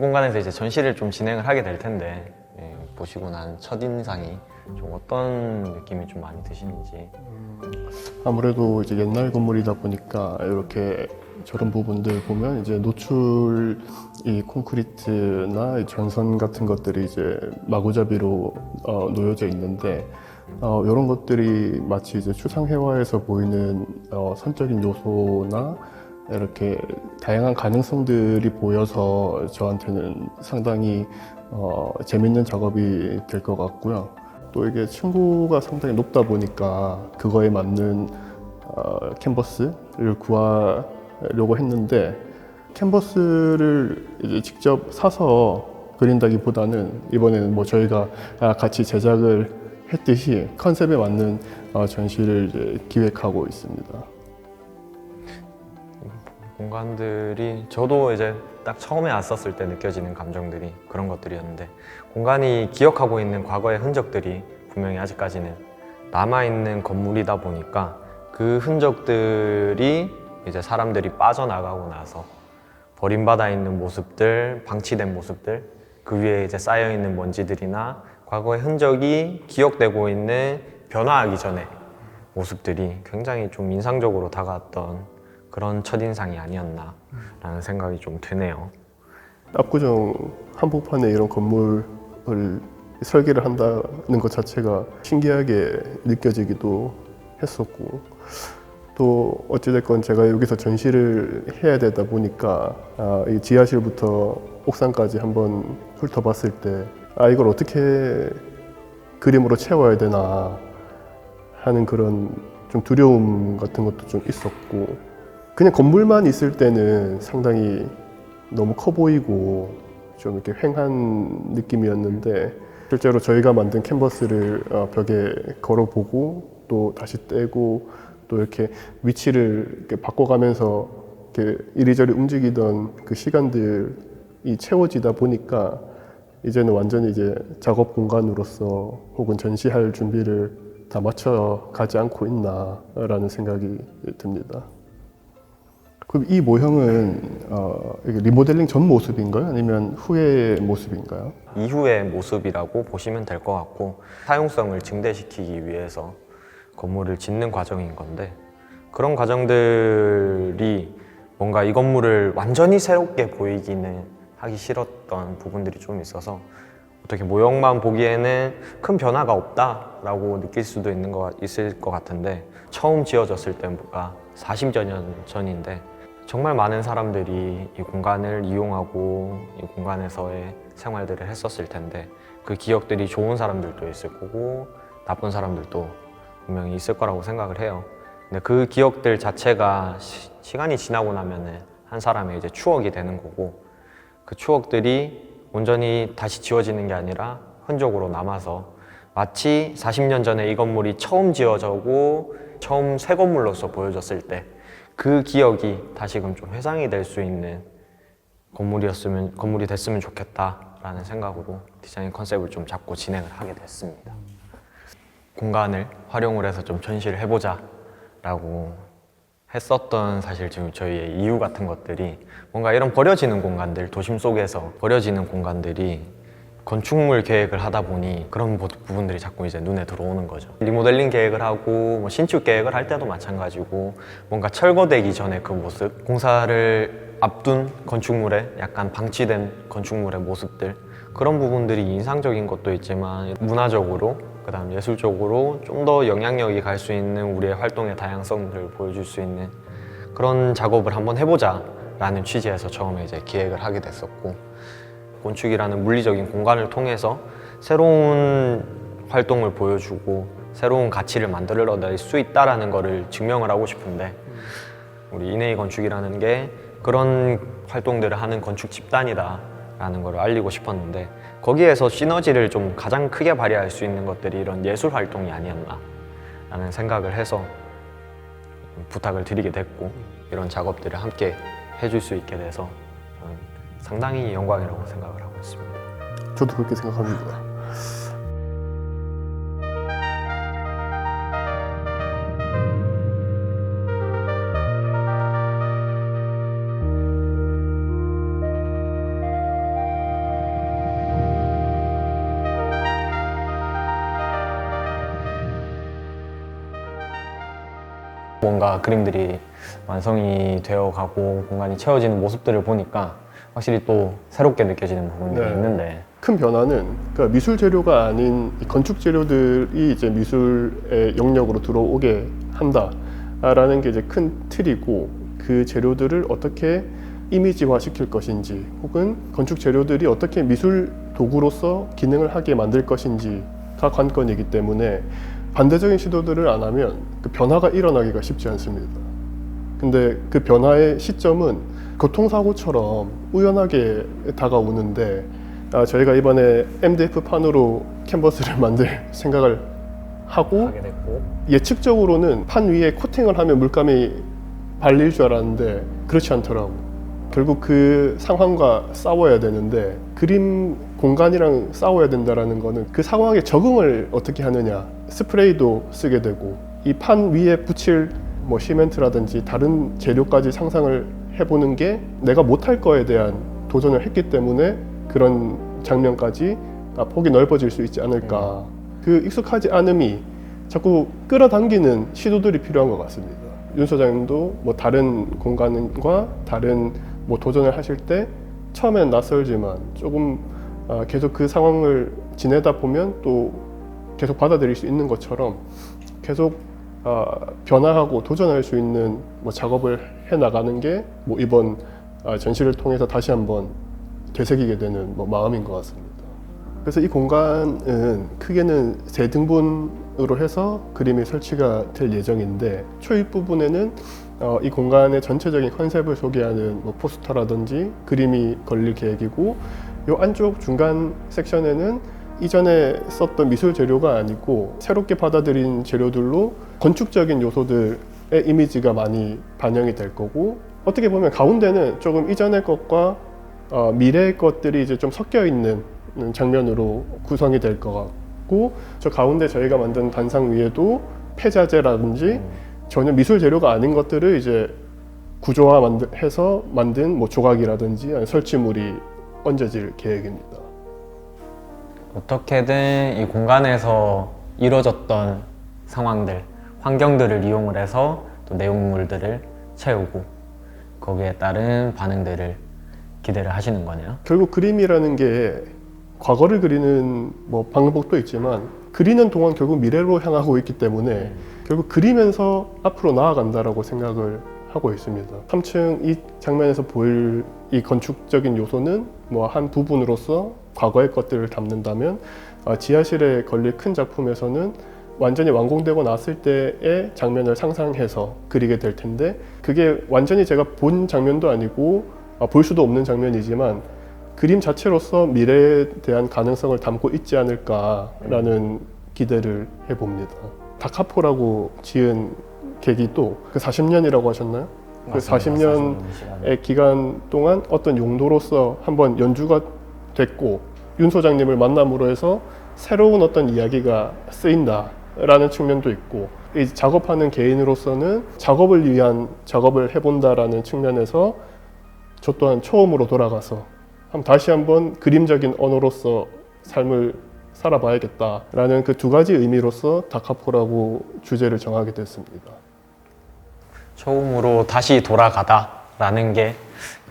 공간에서 이제 전시를 좀 진행을 하게 될 텐데 보시고 난 첫인상이 좀 어떤 느낌이 좀 많이 드시는지. 아무래도 이제 옛날 건물이다 보니까 이렇게 저런 부분들 보면 이제 노출 이 콘크리트나 이 전선 같은 것들이 이제 마구잡이로 놓여져 있는데 이런 것들이 마치 이제 추상회화에서 보이는 선적인 요소나 이렇게 다양한 가능성들이 보여서 저한테는 상당히 재밌는 작업이 될 것 같고요. 또 이게 층고가 상당히 높다 보니까 그거에 맞는 캔버스를 구하려고 했는데 캔버스를 이제 직접 사서 그린다기보다는 이번에는 뭐 저희가 같이 제작을 했듯이 컨셉에 맞는 전시를 이제 기획하고 있습니다. 공간들이 저도 이제 딱 처음에 왔었을 때 느껴지는 감정들이 그런 것들이었는데, 공간이 기억하고 있는 과거의 흔적들이 분명히 아직까지는 남아있는 건물이다 보니까 그 흔적들이 이제 사람들이 빠져나가고 나서 버림받아 있는 모습들, 방치된 모습들, 그 위에 이제 쌓여있는 먼지들이나 과거의 흔적이 기억되고 있는 변화하기 전에 모습들이 굉장히 좀 인상적으로 다가왔던 그런 첫인상이 아니었나라는 생각이 좀 드네요. 압구정 한복판에 이런 건물을 설계를 한다는 것 자체가 신기하게 느껴지기도 했었고, 또 어찌됐건 제가 여기서 전시를 해야 되다 보니까 이 지하실부터 옥상까지 한번 훑어봤을 때 이걸 어떻게 그림으로 채워야 되나 하는 그런 좀 두려움 같은 것도 좀 있었고, 그냥 건물만 있을 때는 상당히 너무 커 보이고 좀 이렇게 휑한 느낌이었는데, 실제로 저희가 만든 캔버스를 벽에 걸어보고 또 다시 떼고 또 이렇게 위치를 이렇게 바꿔가면서 이렇게 이리저리 움직이던 그 시간들이 채워지다 보니까 이제는 완전히 이제 작업 공간으로서 혹은 전시할 준비를 다 맞춰 가지 않고 있나라는 생각이 듭니다. 그럼 이 모형은 이게 리모델링 전 모습인가요? 아니면 후의 모습인가요? 이후의 모습이라고 보시면 될 것 같고, 사용성을 증대시키기 위해서 건물을 짓는 과정인 건데, 그런 과정들이 뭔가 이 건물을 완전히 새롭게 보이기는 하기 싫었던 부분들이 좀 있어서, 어떻게 모형만 보기에는 큰 변화가 없다라고 느낄 수도 있을 것 같은데, 처음 지어졌을 때가 40여 년 전인데 정말 많은 사람들이 이 공간을 이용하고 이 공간에서의 생활들을 했었을 텐데, 그 기억들이 좋은 사람들도 있을 거고 나쁜 사람들도 분명히 있을 거라고 생각을 해요. 근데 그 기억들 자체가 시간이 지나고 나면은 한 사람의 이제 추억이 되는 거고, 그 추억들이 온전히 다시 지워지는 게 아니라 흔적으로 남아서 마치 40년 전에 이 건물이 처음 지어져고 처음 새 건물로서 보여졌을 때 그 기억이 다시금 좀 회상이 될 수 있는 건물이 됐으면 좋겠다라는 생각으로 디자인 컨셉을 좀 잡고 진행을 하게 됐습니다. 공간을 활용을 해서 좀 전시를 해보자 라고 했었던, 사실 지금 저희의 이유 같은 것들이, 뭔가 이런 버려지는 공간들, 도심 속에서 버려지는 공간들이 건축물 계획을 하다 보니 그런 부분들이 자꾸 이제 눈에 들어오는 거죠. 리모델링 계획을 하고 뭐 신축 계획을 할 때도 마찬가지고, 뭔가 철거되기 전에 그 모습, 공사를 앞둔 건축물의 약간 방치된 건축물의 모습들, 그런 부분들이 인상적인 것도 있지만 문화적으로, 그다음 예술적으로 좀 더 영향력이 갈 수 있는 우리의 활동의 다양성들을 보여줄 수 있는 그런 작업을 한번 해보자 라는 취지에서 처음에 이제 기획을 하게 됐었고, 건축이라는 물리적인 공간을 통해서 새로운 활동을 보여주고 새로운 가치를 만들어낼 수 있다라는 거를 증명을 하고 싶은데, 우리 이내이 건축이라는 게 그런 활동들을 하는 건축 집단이다 라는 걸 알리고 싶었는데, 거기에서 시너지를 좀 가장 크게 발휘할 수 있는 것들이 이런 예술 활동이 아니었나 라는 생각을 해서 부탁을 드리게 됐고, 이런 작업들을 함께 해줄 수 있게 돼서 상당히 영광이라고 생각을 하고 있습니다. 저도 그렇게 생각합니다. 뭔가 그림들이 완성이 되어 가고 공간이 채워지는 모습들을 보니까 확실히 또 새롭게 느껴지는 부분들이 네. 있는데 큰 변화는 그러니까 미술 재료가 아닌 이 건축 재료들이 이제 미술의 영역으로 들어오게 한다라는 게 이제 큰 틀이고, 그 재료들을 어떻게 이미지화 시킬 것인지 혹은 건축 재료들이 어떻게 미술 도구로서 기능을 하게 만들 것인지가 관건이기 때문에 반대적인 시도들을 안 하면 그 변화가 일어나기가 쉽지 않습니다. 근데 그 변화의 시점은 교통사고처럼 우연하게 다가오는데, 저희가 이번에 MDF 판으로 캔버스를 만들 생각을 하고 하게 됐고 예측적으로는 판 위에 코팅을 하면 물감이 발릴 줄 알았는데 그렇지 않더라고. 결국 그 상황과 싸워야 되는데, 그림 공간이랑 싸워야 된다라는 거는 그 상황에 적응을 어떻게 하느냐, 스프레이도 쓰게 되고 이 판 위에 붙일 뭐 시멘트라든지 다른 재료까지 상상을 해보는 게 내가 못할 거에 대한 도전을 했기 때문에 그런 장면까지 폭이 넓어질 수 있지 않을까. 그 익숙하지 않음이 자꾸 끌어당기는 시도들이 필요한 것 같습니다. 윤 소장님도 뭐 다른 공간과 다른 뭐 도전을 하실 때 처음엔 낯설지만 조금 계속 그 상황을 지내다 보면 또 계속 받아들일 수 있는 것처럼 계속 변화하고 도전할 수 있는 뭐 작업을 해 나가는 게 뭐 이번 전시를 통해서 다시 한번 되새기게 되는 뭐 마음인 것 같습니다. 그래서 이 공간은 크게는 3등분으로 해서 그림이 설치가 될 예정인데, 초입 부분에는 이 공간의 전체적인 컨셉을 소개하는 뭐 포스터라든지 그림이 걸릴 계획이고, 이 안쪽 중간 섹션에는 이전에 썼던 미술 재료가 아니고 새롭게 받아들인 재료들로 건축적인 요소들의 이미지가 많이 반영이 될 거고, 어떻게 보면 가운데는 조금 이전의 것과 미래의 것들이 이제 좀 섞여 있는 장면으로 구성이 될 것 같고, 저 가운데 저희가 만든 단상 위에도 폐자재라든지 전혀 미술 재료가 아닌 것들을 이제 구조화해서 만든 뭐 조각이라든지 아니면 설치물이 얹어질 계획입니다. 어떻게든 이 공간에서 이루어졌던 상황들, 환경들을 이용을 해서 또 내용물들을 채우고 거기에 따른 반응들을 기대를 하시는 거네요. 결국 그림이라는 게 과거를 그리는 뭐 방법도 있지만 그리는 동안 결국 미래로 향하고 있기 때문에 결국 그리면서 앞으로 나아간다라고 생각을 하고 있습니다. 3층 이 장면에서 보일 이 건축적인 요소는 뭐 한 부분으로서 과거의 것들을 담는다면, 지하실에 걸릴 큰 작품에서는 완전히 완공되고 났을 때의 장면을 상상해서 그리게 될 텐데, 그게 완전히 제가 본 장면도 아니고 볼 수도 없는 장면이지만 그림 자체로서 미래에 대한 가능성을 담고 있지 않을까라는 기대를 해봅니다. 다카포라고 지은 계기도 그 40년이라고 하셨나요? 그 40년의 기간 동안 어떤 용도로서 한번 연주가 됐고, 윤 소장님을 만남으로 해서 새로운 어떤 이야기가 쓰인다라는 측면도 있고, 이 작업하는 개인으로서는 작업을 위한 작업을 해본다라는 측면에서 저 또한 처음으로 돌아가서 다시 한번 그림적인 언어로서 삶을 살아봐야겠다라는 그 두 가지 의미로서 다카포라고 주제를 정하게 됐습니다. 처음으로 다시 돌아가다라는 게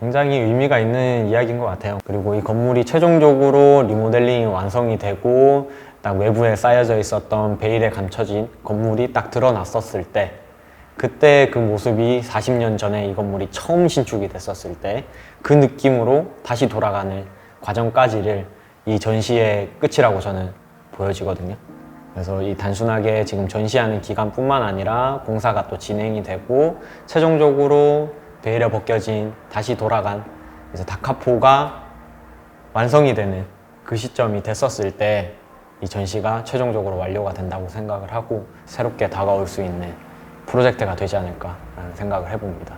굉장히 의미가 있는 이야기인 것 같아요. 그리고 이 건물이 최종적으로 리모델링이 완성이 되고 딱 외부에 쌓여져 있었던 베일에 감춰진 건물이 딱 드러났었을 때, 그때 그 모습이 40년 전에 이 건물이 처음 신축이 됐었을 때 그 느낌으로 다시 돌아가는 과정까지를 이 전시의 끝이라고 저는 보여지거든요. 그래서 이 단순하게 지금 전시하는 기간뿐만 아니라 공사가 또 진행이 되고 최종적으로 베일에 벗겨진 다시 돌아간 그래서 다카포가 완성이 되는 그 시점이 됐었을 때 이 전시가 최종적으로 완료가 된다고 생각을 하고 새롭게 다가올 수 있는 프로젝트가 되지 않을까라는 생각을 해봅니다.